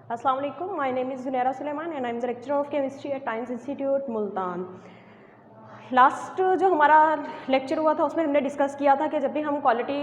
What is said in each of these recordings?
Assalamu alaikum. My name is Zunaira Sulaiman and I am the lecturer of chemistry at Times Institute, Multan. Last जो हमारा lecture हुआ था उसमें हमने discuss किया था कि जब भी हम क्वालिटी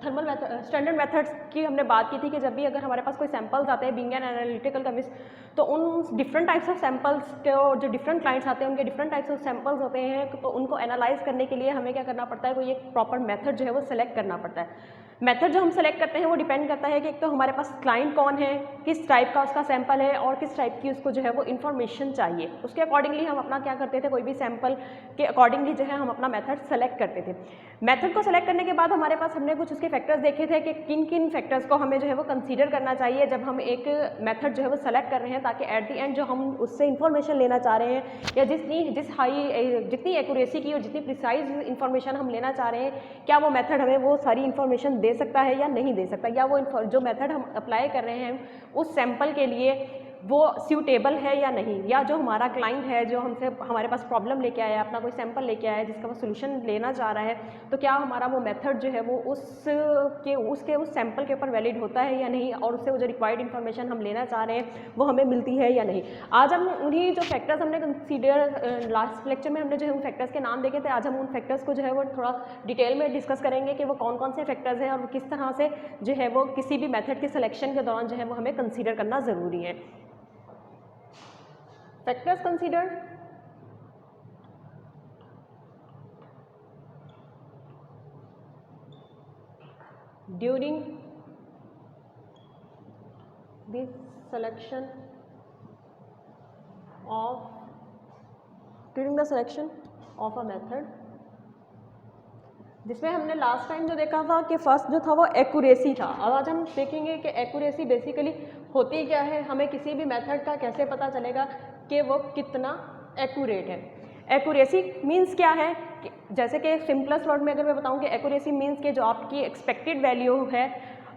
थर्मल स्टैंडर्ड मेथड्स की हमने बात की थी कि जब भी अगर हमारे पास कोई सैंपल्स आते हैं बीइंग एन एनालिटिकल केमिस्ट, तो उन डिफरेंट टाइप्स ऑफ सैंपल्स के जो डिफरेंट क्लाइंट्स आते हैं उनके डिफरेंट टाइप्स ऑफ सैंपल्स होते हैं, तो उनको एनालाइज करने के लिए हमें क्या करना पड़ता है, कोई एक प्रॉपर मेथड जो है वो सेलेक्ट करना पड़ता है। मेथड जो हम सेलेक्ट करते हैं वो डिपेंड करता है कि एक तो हमारे पास क्लाइंट कौन है, किस टाइप का उसका सैंपल है और किस टाइप की उसको जो है वो इन्फॉर्मेशन चाहिए, उसके अकॉर्डिंगली हम अपना क्या करते थे, कोई भी सैंपल के अकॉर्डिंगली जो है हम अपना मेथड सेलेक्ट करते थे। मेथड को सेलेक्ट करने के बाद हमारे पास हमने कुछ उसके फैक्टर्स देखे थे कि किन किन फैक्टर्स को हमें जो है वो कंसीडर करना चाहिए जब हम एक मेथड जो है वो सेलेक्ट कर रहे हैं, ताकि एट द एंड जो हम उससे इन्फॉर्मेशन लेना चाह रहे हैं या जितनी एक्यूरेसी की और जितनी प्रिसाइज इन्फॉर्मेशन हम लेना चाह रहे हैं, क्या वो मेथड हमें वो सारी इन्फॉर्मेशन दे सकता है या नहीं दे सकता, या वो जो मेथड हम अप्लाई कर रहे हैं उस सैंपल के लिए वो सूटेबल है या नहीं, या जो हमारा क्लाइंट है जो हमसे हमारे पास प्रॉब्लम लेके आया है, अपना कोई सैंपल लेके आया है जिसका वो सोल्यूशन लेना चाह रहा है, तो क्या हमारा वो मेथड जो है वो उसके उस सैंपल के ऊपर वैलिड होता है या नहीं, और उससे वो जो रिक्वायर्ड इन्फॉर्मेशन हम लेना चाह रहे हैं वो हमें मिलती है या नहीं। आज हम उन्हीं जो फैक्टर्स हमने कंसीडर लास्ट लेक्चर में हमने जो है उन फैक्टर्स के नाम देखे थे, आज हम उन फैक्टर्स को जो है वो थोड़ा डिटेल में डिस्कस करेंगे कि वो कौन कौन से फैक्टर्स हैं और किस तरह से जो है वो किसी भी मेथड के सिलेक्शन के दौरान जो है वो हमें कंसीडर करना ज़रूरी है। Factors considered: during the selection of a method, जिसमें हमने लास्ट टाइम जो देखा था कि फर्स्ट जो था वो एक्यूरेसी था। अब आज हम देखेंगे कि एक्यूरेसी बेसिकली होती क्या है, हमें किसी भी मेथड का कैसे पता चलेगा कि वो कितना एक्यूरेट है। एक्यूरेसी मींस क्या है, जैसे कि सिंपलेस्ट वर्ड में अगर मैं बताऊं कि एक्यूरेसी मींस कि जो आपकी एक्सपेक्टेड वैल्यू है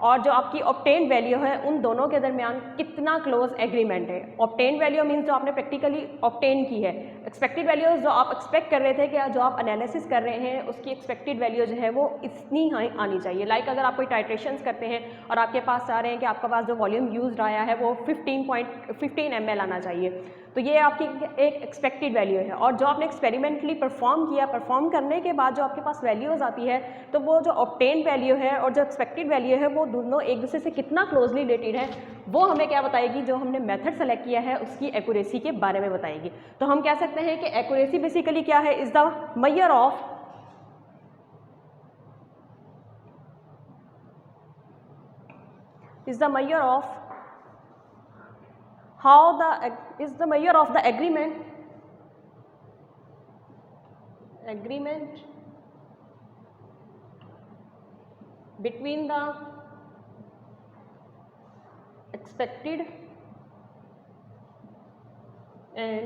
और जो आपकी ऑब्टेन वैल्यू है उन दोनों के दरमियान कितना क्लोज एग्रीमेंट है। ऑब्टेन वैल्यू मींस जो आपने प्रैक्टिकली ऑब्टेन की है, एक्सपेक्टेड वैल्यू जो आप एक्सपेक्ट कर रहे थे कि जो आप एनालिसिस कर रहे हैं उसकी एक्सपेक्टेड वैल्यू जो है वो इतनी आनी चाहिए। लाइक अगर आप कोई टाइट्रेशंस करते हैं और आपके पास आ रहे हैं कि आपके पास जो वॉल्यूम यूज आया है वो 15 ml आना चाहिए, तो ये आपकी एक एक्सपेक्टेड वैल्यू है। और जो आपने एक्सपेरिमेंटली परफॉर्म करने के बाद जो आपके पास वैल्यूज़ आती है, तो वो जो ऑब्टेन वैल्यू है और जो एक्सपेक्टेड वैल्यू है वो दोनों एक दूसरे से कितना क्लोजली रिलेटेड है, वो हमें क्या बताएगी, जो हमने मेथड सेलेक्ट किया है उसकी एक्यूरेसी के बारे में बताएगी। तो हम कह सकते हैं कि एक्यूरेसी बेसिकली क्या है, is the measure of how is the measure of the agreement between the expected and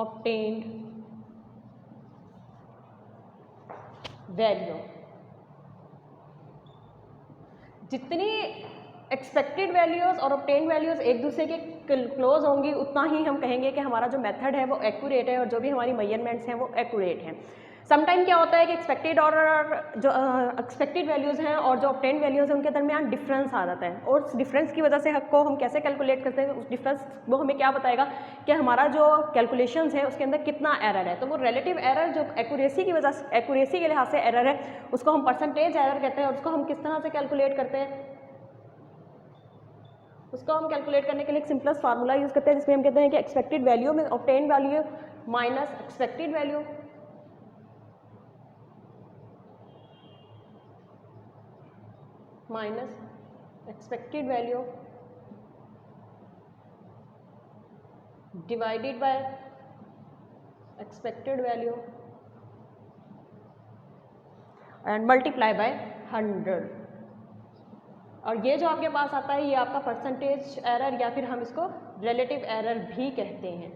obtained value। जितनी एक्सपेक्टेड वैल्यूज़ और ऑब्टेन वैल्यूज़ एक दूसरे के क्लोज होंगी उतना ही हम कहेंगे कि हमारा जो मेथड है वो एक्यूरेट है और जो भी हमारी मेजरमेंट्स हैं वो एक्यूरेट हैं। समटाइम क्या होता है कि एक्सपेक्टेड और जो एक्सपेक्टेड वैल्यूज़ हैं और जो ऑब्टेन वैल्यूज़ हैं उनके दरमियान डिफरेंस आ जाता है, और उस डिफरेंस की वजह से को हम कैसे कैलकुलेट करते हैं, उस डिफरेंस वो हमें क्या बताएगा कि हमारा जो कैलकुलेशंस है उसके अंदर कितना एरर है। तो वो रिलेटिव एरर जो एक्यूरेसी के लिहाज से एरर है उसको हम परसेंटेज एरर कहते हैं, और उसको हम किस तरह से कैलकुलेट करते हैं, उसको हम कैलकुलेट करने के लिए एक सिंपलेस्ट फार्मूला यूज़ करते हैं जिसमें हम कहते हैं कि एक्सपेक्टेड वैल्यू में obtain value minus expected value divided by expected value and multiply by 100। और ये जो आपके पास आता है ये आपका परसेंटेज एरर या फिर हम इसको रिलेटिव एरर भी कहते हैं।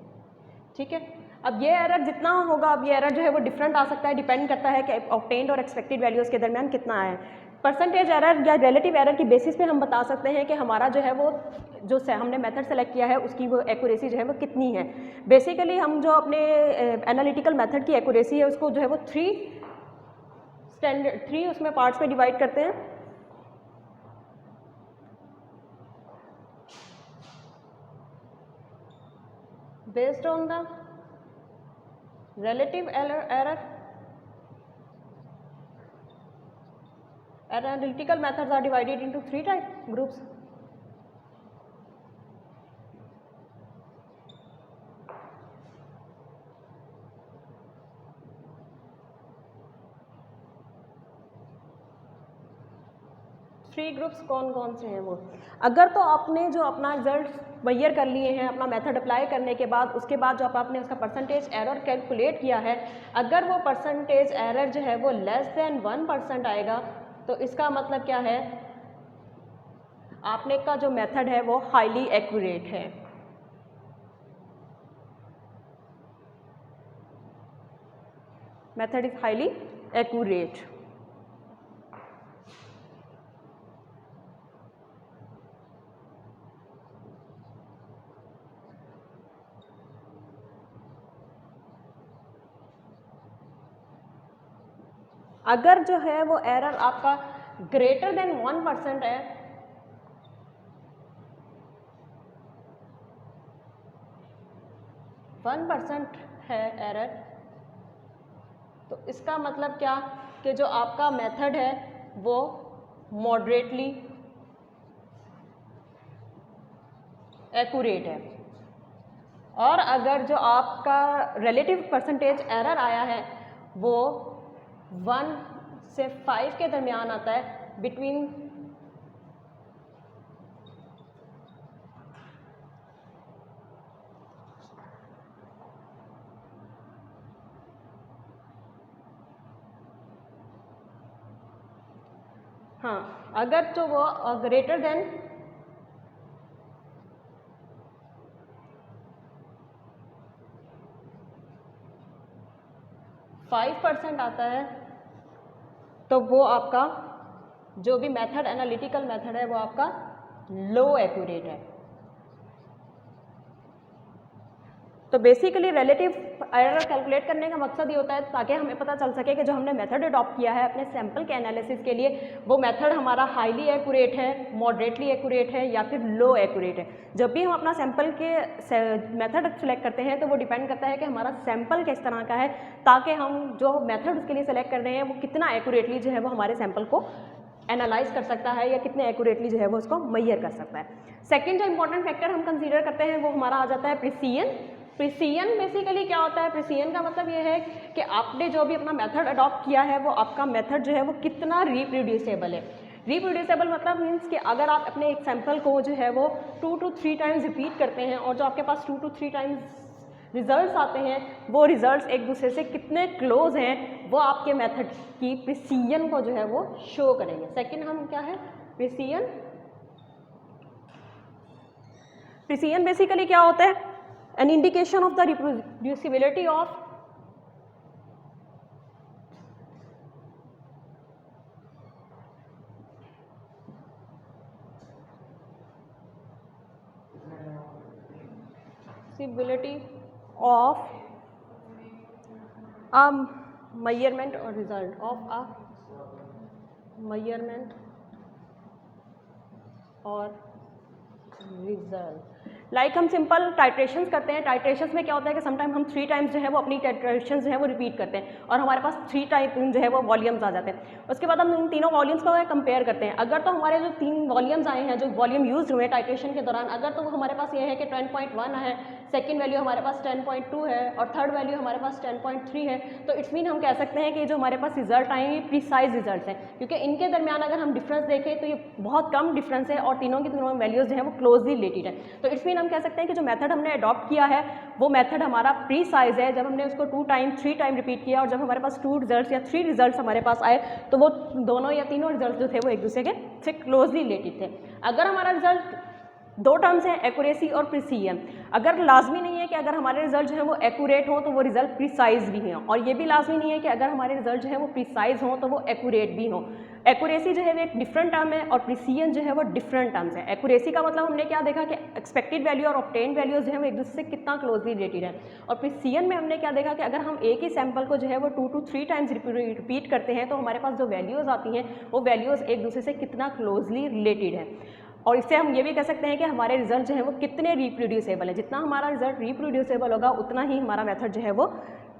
ठीक है, अब ये एरर जितना होगा, अब ये एरर जो है वो डिफरेंट आ सकता है, डिपेंड करता है कि ऑब्टेन्ड और एक्सपेक्टेड वैल्यूज़ के दरमियान कितना है। परसेंटेज एरर या रिलेटिव एरर की बेसिस पे हम बता सकते हैं कि हमारा जो है वो जो हमने मेथड सेलेक्ट किया है उसकी वो एक्यूरेसी जो है वो कितनी है। बेसिकली हम जो अपने एनालिटिकल मेथड की एक्यूरेसी है उसको जो है वो थ्री उसमें पार्ट्स में डिवाइड करते हैं। based on the relative error. Analytical methods are divided into 3 groups. Three groups कौन कौन से हैं वो? अगर तो आपने जो अपना रिजल्ट मेजर कर लिए हैं अपना मेथड अप्लाई करने के बाद, उसके बाद जो आपने उसका परसेंटेज एरर कैलकुलेट किया है, अगर वो परसेंटेज एरर जो है वो लेस देन 1% आएगा तो इसका मतलब क्या है, आपने का जो मेथड है वो हाईली एक्यूरेट है। Method is highly accurate. अगर जो है वो एरर आपका ग्रेटर देन 1% है, एरर, तो इसका मतलब क्या कि जो आपका मेथड है वो मॉडरेटली एक्यूरेट है। और अगर जो आपका रिलेटिव परसेंटेज एरर आया है वो 1 से 5 के दरमियान आता है, बिटवीन अगर तो वो ग्रेटर देन 5% आता है तो वो आपका जो भी मेथड एनालिटिकल मेथड है वो आपका लो एक्यूरेट है। तो बेसिकली रिलेटिव एरर कैलकुलेट करने का मकसद ये होता है ताकि हमें पता चल सके कि जो हमने मेथड अडॉप्ट किया है अपने सैंपल के एनालिसिस के लिए वो मेथड हमारा हाईली एक्यूरेट है, मॉडरेटली एक्यूरेट है या फिर लो एक्यूरेट है। जब भी हम अपना सैंपल के मेथड सेलेक्ट करते हैं तो वो डिपेंड करता है कि हमारा सैंपल किस तरह का है, ताकि हम जो मेथड उसके लिए सेलेक्ट कर रहे हैं वो कितना एक्यूरेटली जो है वो हमारे सैंपल को एनालाइज कर सकता है या कितने एक्यूरेटली जो है वो उसको मेजर कर सकता है। सेकेंड जो इंपॉर्टेंट फैक्टर हम कंसीडर करते हैं वो हमारा आ जाता है प्रिसीजन। प्रिसीजन बेसिकली क्या होता है? प्रिसीजन का मतलब ये है कि आपने जो भी अपना मेथड अडॉप्ट किया है वो आपका मेथड जो है वो कितना रिप्रोड्यूसेबल है। रिप्रोड्यूसेबल मतलब मीन्स कि अगर आप अपने एक सैंपल को जो है वो 2 to 3 टाइम्स रिपीट करते हैं और जो आपके पास 2 to 3 टाइम्स रिजल्ट्स आते हैं वो रिजल्ट्स एक दूसरे से कितने क्लोज हैं वो आपके मेथड की प्रिसीजन को जो है वो शो करेंगे। सेकेंड हम क्या है प्रिसीजन। प्रिसीजन बेसिकली क्या होता है? An indication of the reproducibility of a measurement or result of a measurement or result। Like हम सिंपल टाइट्रेशंस करते हैं। टाइट्रेशंस में क्या होता है कि समटाइम हम 3 टाइम्स जो है वो अपनी टाइट्रेशंस जो है वो रिपीट करते हैं और हमारे पास 3 टाइप जो है वो वॉल्यूम्स आ जाते हैं। उसके बाद हम इन तीनों वॉल्यूम्स को कंपेयर करते हैं। अगर तो हमारे जो 3 वॉल्यूम्स आए हैं, जो वॉल्यूम यूज हुए टाइट्रेशन के दौरान, अगर तो वो हमारे पास ये है कि 10.1 है, सेकेंड वैल्यू हमारे पास 10.2 है और थर्ड वैल्यू हमारे पास 10.3 है, तो इट्स मीन हम कह सकते हैं कि जो हमारे पास रिजल्ट आएंगे प्रिसाइज रिजल्ट हैं, क्योंकि इनके दरमियान अगर हम डिफरेंस देखें तो ये बहुत कम डिफरेंस है और तीनों की तीनों वैल्यूज जो है वो क्लोजली रिलेटेड है। तो इट्स मीन हम कह सकते हैं कि जो मेथड हमने अडॉप्ट किया है वो मेथड हमारा प्रीसाइज है। जब हमने उसको 2 टाइम 3 टाइम रिपीट किया और जब हमारे पास 2 रिजल्ट्स या 3 रिजल्ट्स हमारे पास आए तो वो दोनों या तीनों रिजल्ट्स जो थे वो एक दूसरे के से क्लोजली रिलेटेड थे। अगर हमारा रिजल्ट 2 टर्म्स हैं, एक्यूरेसी और प्रिसीजन, अगर लाजमी नहीं है कि अगर हमारे रिजल्ट जो है वो एक्यूरेट हो तो वो रिजल्ट प्रिसाइज भी हैं, और ये भी लाजमी नहीं है कि अगर हमारे रिजल्ट जो है वो प्रिसाइज हों तो वो एक्यूरेट भी हों। एक्यूरेसी जो है वो एक डिफरेंट टर्म है और प्रिसीजन जो है वो डिफरेंट टर्म्स है। एक्यूरेसी का मतलब हमने क्या देखा कि एक्सपेक्टेड वैल्यू और ऑब्टेन वैल्यूज जो है वो एक दूसरे से कितना क्लोजली रिलेटेड है, और प्रिसीजन में हमने क्या देखा कि अगर हम एक ही सैंपल को जो है वो 2 to 3 टाइम्स रिपीट करते हैं तो हमारे पास जो वैल्यूज़ आती हैं वो वैल्यूज़ एक दूसरे से कितना क्लोजली रिलेटेड है। और इससे हम ये भी कह सकते हैं कि हमारे रिजल्ट जो है वो कितने रिप्रोड्यूसेबल है। जितना हमारा रिजल्ट रिप्रोड्यूसेबल होगा उतना ही हमारा मेथड जो है वो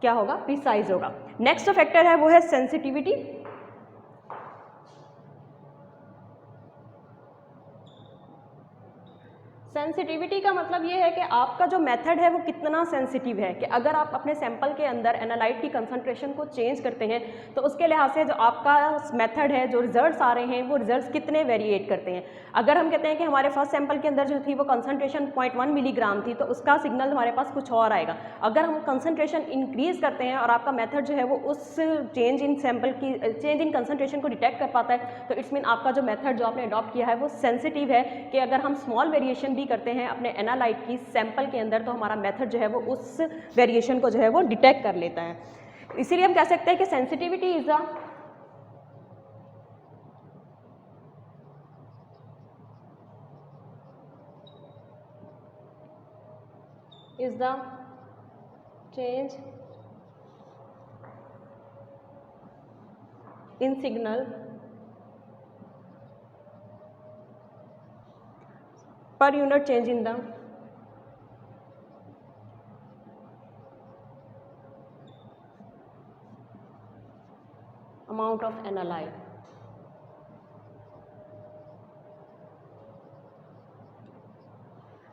क्या होगा, प्रिसाइज होगा। नेक्स्ट जो फैक्टर है वो है सेंसिटिविटी। सेंसिटिविटी का मतलब ये है कि आपका जो मेथड है वो कितना सेंसिटिव है, कि अगर आप अपने सैंपल के अंदर एनालाइट की कंसंट्रेशन को चेंज करते हैं तो उसके लिहाज से जो आपका मेथड है, जो रिजल्ट्स आ रहे हैं वो रिजल्ट्स कितने वेरिएट करते हैं। अगर हम कहते हैं कि हमारे फर्स्ट सैंपल के अंदर जो थी वो कंसंट्रेशन 0.1 मिलीग्राम थी तो उसका सिग्नल हमारे पास कुछ और आएगा। अगर हम कंसंट्रेशन इंक्रीज करते हैं और आपका मेथड जो है वो उस चेंज इन सैंपल की चेंज इन कंसंट्रेशन को डिटेक्ट कर पाता है तो इट्स मीन आपका जो मेथड जो आपने अडॉप्ट किया है वो सेंसिटिव है, कि अगर हम स्मॉल वेरिएशन भी करते हैं अपने एनालाइट की सैंपल के अंदर तो हमारा मेथड जो है वो उस वेरिएशन को जो है वो डिटेक्ट कर लेता है। इसीलिए हम कह सकते हैं कि sensitivity is the change in signal per unit change in the amount of analyte।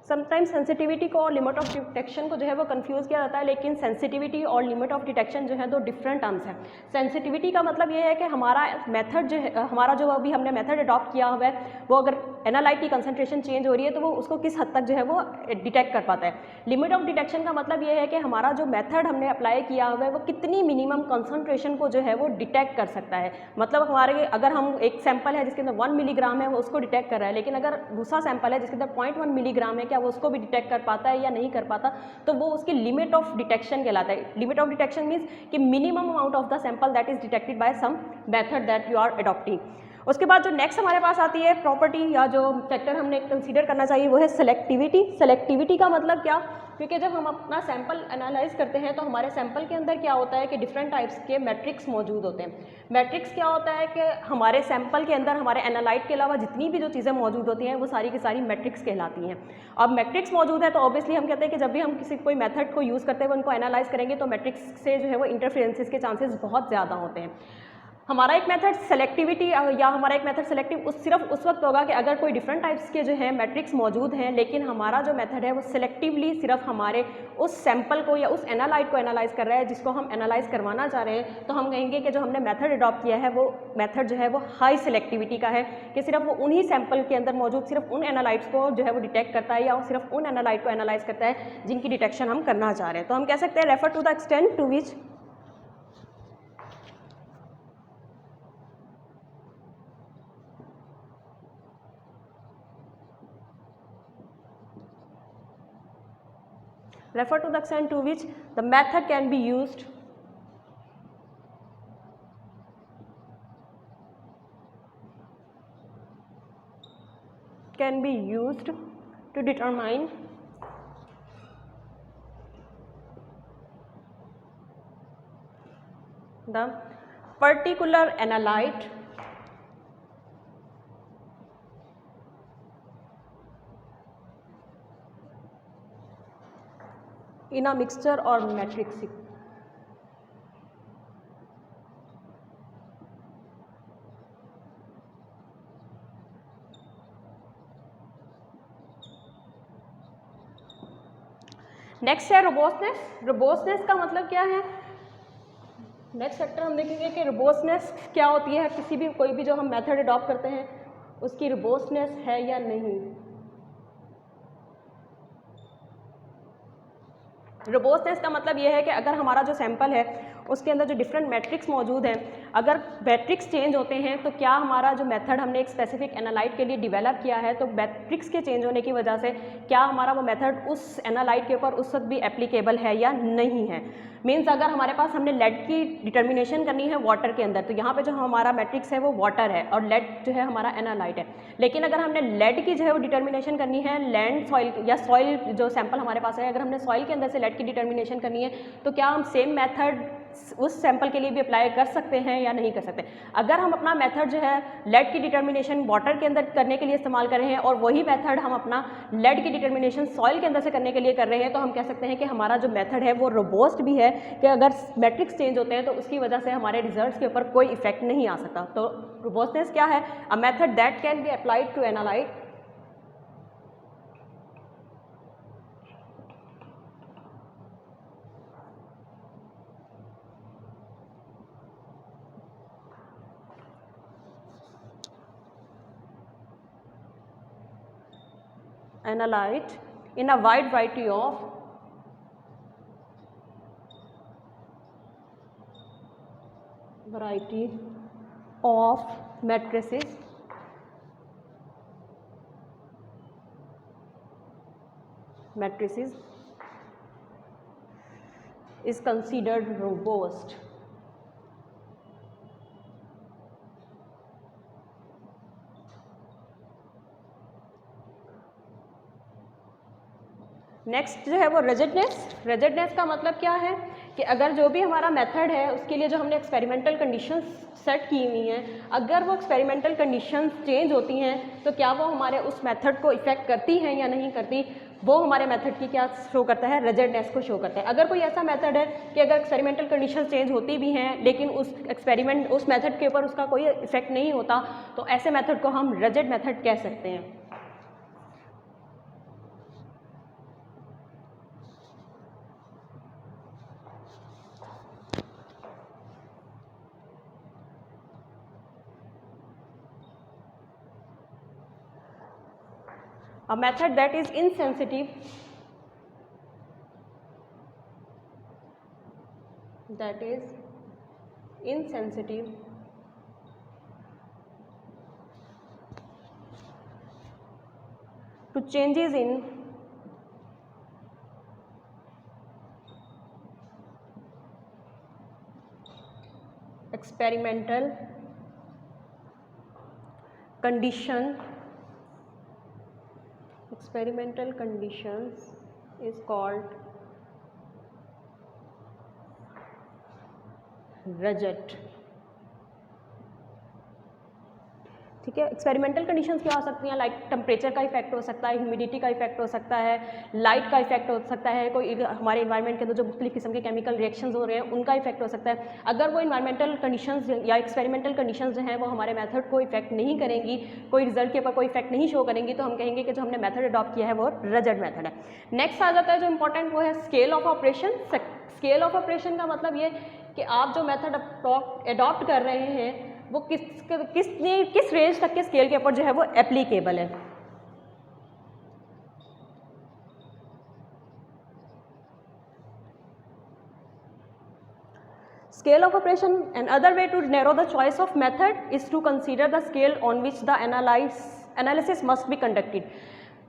Sometimes sensitivity को और लिमिट ऑफ डिटेक्शन को जो है वो कंफ्यूज किया जाता है, लेकिन सेंसिटिविटी और लिमिट ऑफ डिटेक्शन जो है दो डिफरेंट टर्म्स हैं। सेंसिटिविटी का मतलब ये है कि हमारा मेथड जो है, हमारा जो अभी हमने मेथड अडॉप्ट किया हुआ है वो अगर एनालाइट की कंसंट्रेशन चेंज हो रही है तो वो उसको किस हद तक जो है वो डिटेक्ट कर पाता है। लिमिट ऑफ डिटेक्शन का मतलब ये है कि हमारा जो मेथड हमने अप्लाई किया हुआ है वो कितनी मिनिमम कंसंट्रेशन को जो है वो डिटेक्ट कर सकता है। मतलब हमारे अगर हम एक सैंपल है जिसके अंदर 1 मिलीग्राम है वो उसको डिटेक्ट कर रहा है, लेकिन अगर दूसरा सैंपल है जिसके अंदर 0.1 मिलीग्राम है क्या वो उसको भी डिटेक्ट कर पाता है या नहीं कर पाता, तो वो उसकी लिमिट ऑफ डिटेक्शन कहलाता है। लिमिट ऑफ डिटेक्शन मीन्स कि minimum amount of the sample that is detected by some method that you are adopting. उसके बाद जो नेक्स्ट हमारे पास आती है प्रॉपर्टी या जो फैक्टर हमने कंसीडर करना चाहिए वो है सेलेक्टिविटी। सेलेक्टिविटी का मतलब क्या, क्योंकि जब हम अपना सैंपल एनालाइज करते हैं तो हमारे सैंपल के अंदर क्या होता है कि डिफरेंट टाइप्स के मैट्रिक्स मौजूद होते हैं। मैट्रिक्स क्या होता है कि हमारे सैंपल के अंदर हमारे एनालाइट के अलावा जितनी भी जो चीज़ें मौजूद होती हैं वो सारी की सारी मैट्रिक्स कहलाती हैं। अब मैट्रिक्स मौजूद है तो ऑब्वियसली हम कहते हैं कि जब भी हम किसी कोई मेथड को यूज़ करते हैं उनको एनालाइज करेंगे तो मैट्रिक्स से जो है वो इंटरफेरेंसेस के चांसेस बहुत ज़्यादा होते हैं। हमारा एक मेथड सेलेक्टिविटी या हमारा एक मेथड सेलेक्टिव सिर्फ उस वक्त होगा कि अगर कोई डिफरेंट टाइप्स के जो है मैट्रिक्स मौजूद हैं, लेकिन हमारा जो मेथड है वो सिलेक्टिवली सिर्फ हमारे उस सैंपल को या उस एनालाइट को एनालाइज कर रहा है जिसको हम एनालाइज करवाना चाह रहे हैं। तो हम कहेंगे कि जो हमने मेथड अडॉप्ट किया है वो मेथड जो है वो हाई सिलेक्टिविटी का है, कि सिर्फ वो उन्हीं सैंपल के अंदर मौजूद सिर्फ उन एनालाइट्स को जो है वो डिटेक्ट करता है या सिर्फ उन एनालाइट को एनालाइज करता है जिनकी डिटेक्शन हम करना चाह रहे हैं। तो हम कह सकते हैं refer to the extent to which refer to the extent to which the method can be used to determine the particular analyte in a mixture or matrix। Next है रोबोस्टनेस। रोबोस्टनेस का मतलब क्या है, नेक्स्ट फैक्टर हम देखेंगे कि रोबोस्टनेस क्या होती है, किसी भी कोई भी जो हम मेथड अडॉप्ट करते हैं उसकी रोबोस्टनेस है या नहीं। रोबोस्टनेस का मतलब यह है कि अगर हमारा जो सैंपल है उसके अंदर जो डिफरेंट मैट्रिक्स मौजूद हैं, अगर मैट्रिक्स चेंज होते हैं तो क्या हमारा जो मेथड हमने एक स्पेसिफिक एनालाइट के लिए डेवलप किया है तो मैट्रिक्स के चेंज होने की वजह से क्या हमारा वो मेथड उस एनालाइट के ऊपर उस वक्त भी एप्लीकेबल है या नहीं है। मीन्स अगर हमारे पास हमने लेड की डिटर्मिनेशन करनी है वाटर के अंदर तो यहाँ पे जो हमारा मैट्रिक्स है वो वाटर है और लेड जो है हमारा एनालाइट है, लेकिन अगर हमने लेड की जो है वो डिटर्मिनेशन करनी है लैंड सॉइल या सॉइल जो सैंपल हमारे पास है, अगर हमने सॉइल के अंदर से लेड की डिटर्मिनेशन करनी है तो क्या हम सेम मेथड उस सैंपल के लिए भी अप्लाई कर सकते हैं या नहीं कर सकते। अगर हम अपना मेथड जो है लेड की डिटर्मिनेशन वाटर के अंदर करने के लिए इस्तेमाल कर रहे हैं और वही मेथड हम अपना लेड की डिटर्मिनेशन सॉइल के अंदर से करने के लिए कर रहे हैं, तो हम कह सकते हैं कि हमारा जो मेथड है वो रोबोस्ट भी है, कि अगर मैट्रिक्स चेंज होते हैं तो उसकी वजह से हमारे रिजल्ट्स के ऊपर कोई इफेक्ट नहीं आ सकता। तो रोबोस्टनेस क्या है? A method that can be applied to analyte analyte in a wide variety of matrices is considered robust. Next जो है वो रिजिडनेस का मतलब क्या है कि अगर जो भी हमारा मेथड है उसके लिए जो हमने एक्सपेरिमेंटल कंडीशंस सेट की हुई हैं, अगर वो एक्सपेरिमेंटल कंडीशंस चेंज होती हैं तो क्या वो हमारे उस मेथड को इफेक्ट करती हैं या नहीं करती, वो हमारे मेथड की क्या शो करता है? रिजिडनेस को शो करता है। अगर कोई ऐसा मेथड है कि अगर एक्सपेरिमेंटल कंडीशंस चेंज होती भी हैं लेकिन उस मेथड के ऊपर उसका कोई इफेक्ट नहीं होता, तो ऐसे मेथड को हम रिजिड मेथड कह सकते हैं। A method that is insensitive to changes in experimental conditions is called rigid। ठीक है, एक्सपेरिमेंटल कंडीशंस क्या हो सकती हैं? लाइक टेम्परेचर का इफेक्ट हो सकता है, ह्यूमिडिटी का इफेक्ट हो सकता है, लाइट का इफेक्ट हो सकता है, कोई हमारे इन्वायरमेंट के अंदर जो मुख्तलिफ किस्म के केमिकल रिएक्शंस हो रहे हैं उनका इफेक्ट हो सकता है। अगर वो इन्वायरमेंटल कंडीशंस या एक्सपेरिमेंटल कंडीशंस जो हैं वो हमारे मेथड को इफेक्ट नहीं करेंगी, कोई रिजल्ट के ऊपर कोई इफेक्ट नहीं शो करेंगी, तो हम कहेंगे कि जो हमने मेथड अडॉप्ट किया है वो रिजिड मेथड है। नेक्स्ट आ जाता है जो इंपॉर्टेंट, वो है scale of operation. Scale of operation का मतलब ये कि आप जो मेथड अडॉप्ट कर रहे हैं वो किस रेंज तक के स्केल के ऊपर जो है वो एप्लीकेबल है। Scale of operation, another way to narrow the choice of method is to consider the scale on which the analysis must be conducted।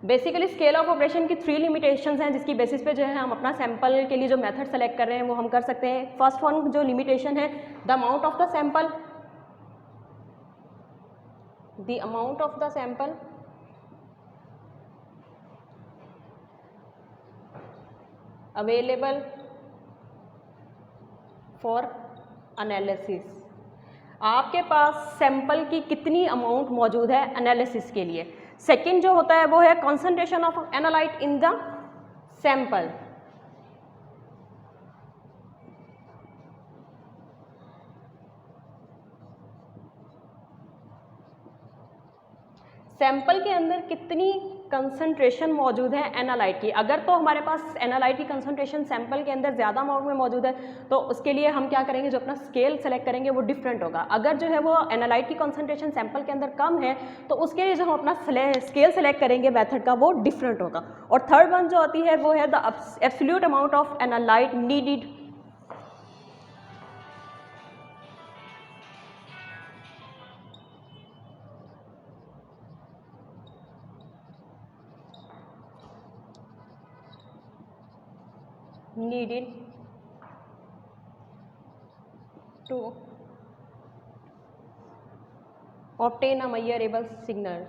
Basically scale of operation की 3 लिमिटेशंस हैं जिसकी बेसिस पे जो है हम अपना सैंपल के लिए जो मेथड सेलेक्ट कर रहे हैं वो हम कर सकते हैं। फर्स्ट वन जो लिमिटेशन है, the amount of the sample available for analysis. आपके पास सैंपल की कितनी अमाउंट मौजूद है एनालिसिस के लिए। सेकंड जो होता है वो है concentration of analyte in the sample. Sample के अंदर कितनी कंसंट्रेशन मौजूद है एनालाइट की। अगर तो हमारे पास एनालाइट की कंसंट्रेशन सैंपल के अंदर ज़्यादा अमाउंट में मौजूद है तो उसके लिए हम क्या करेंगे, जो अपना स्केल सेलेक्ट करेंगे वो डिफरेंट होगा। अगर जो है वो एनालाइट की कंसंट्रेशन सैंपल के अंदर कम है तो उसके लिए जो हम अपना स्केल सेलेक्ट करेंगे मेथड का वो डिफरेंट होगा। और थर्ड वन जो आती है वो है the absolute amount of analyte needed to obtain a measurable signal।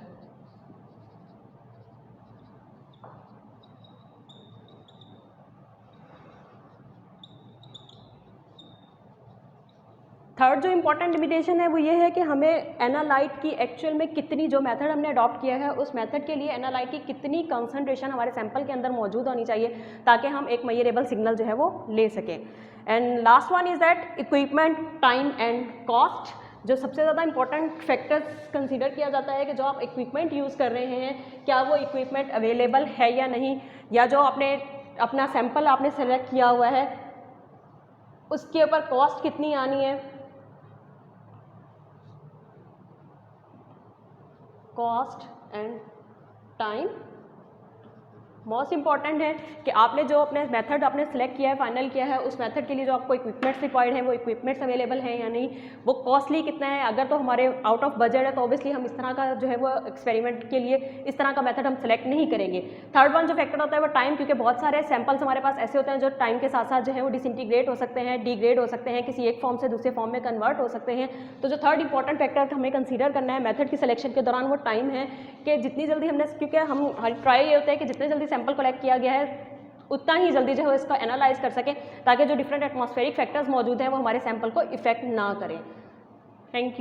Third जो इम्पॉर्टेंट लिमिटेशन है वो ये है कि हमें एनालाइट की एक्चुअल में कितनी, जो मेथड हमने अडॉप्ट किया है उस मेथड के लिए एनालाइट की कितनी कंसंट्रेशन हमारे सैंपल के अंदर मौजूद होनी चाहिए ताकि हम एक मेजरेबल सिग्नल जो है वो ले सकें। And last one is that equipment, time and cost. जो सबसे ज़्यादा इंपॉर्टेंट फैक्टर्स कंसीडर किया जाता है कि जो आप इक्विपमेंट यूज़ कर रहे हैं क्या वो इक्विपमेंट अवेलेबल है या नहीं, या जो आपने अपना सैंपल आपने सेलेक्ट किया हुआ है उसके ऊपर कॉस्ट कितनी आनी है। Cost and time most important है कि आपने जो अपने मेथड आपने सेलेक्ट किया है, फाइनल किया है, उस मेथड के लिए जो आपको इक्विपमेंट्स रिक्वायर्ड हैं वो इक्विपमेंट्स अवेलेबल हैं या नहीं, वो कॉस्टली कितना है। अगर तो हमारे आउट ऑफ बजट है तो ऑब्वियसली हम इस तरह का जो है वो एक्सपेरिमेंट के लिए इस तरह का मेथड हम सेलेक्ट नहीं करेंगे। थर्ड वन जो फैक्टर होता है वो टाइम, क्योंकि बहुत सारे सैंपल्स हमारे पास ऐसे होते हैं जो टाइम के साथ साथ जो है वो डिसइंटीग्रेट हो सकते हैं, डिग्रेड हो सकते हैं, किसी एक फॉर्म से दूसरे फॉर्म में कन्वर्ट हो सकते हैं। तो जो थर्ड इंपॉर्टेंट फैक्टर हमें कंसीडर करना है मेथड की सिलेक्शन के दौरान वो टाइम है कि जितनी जल्दी हमने, क्योंकि हम ट्राई ये होता है कि जितने जल्दी सैंपल कलेक्ट किया गया है उतना ही जल्दी जो है इसका एनालाइज कर सकें ताकि जो डिफरेंट एटमॉस्फेरिक फैक्टर्स मौजूद हैं वो हमारे सैंपल को इफेक्ट ना करें। Thank you.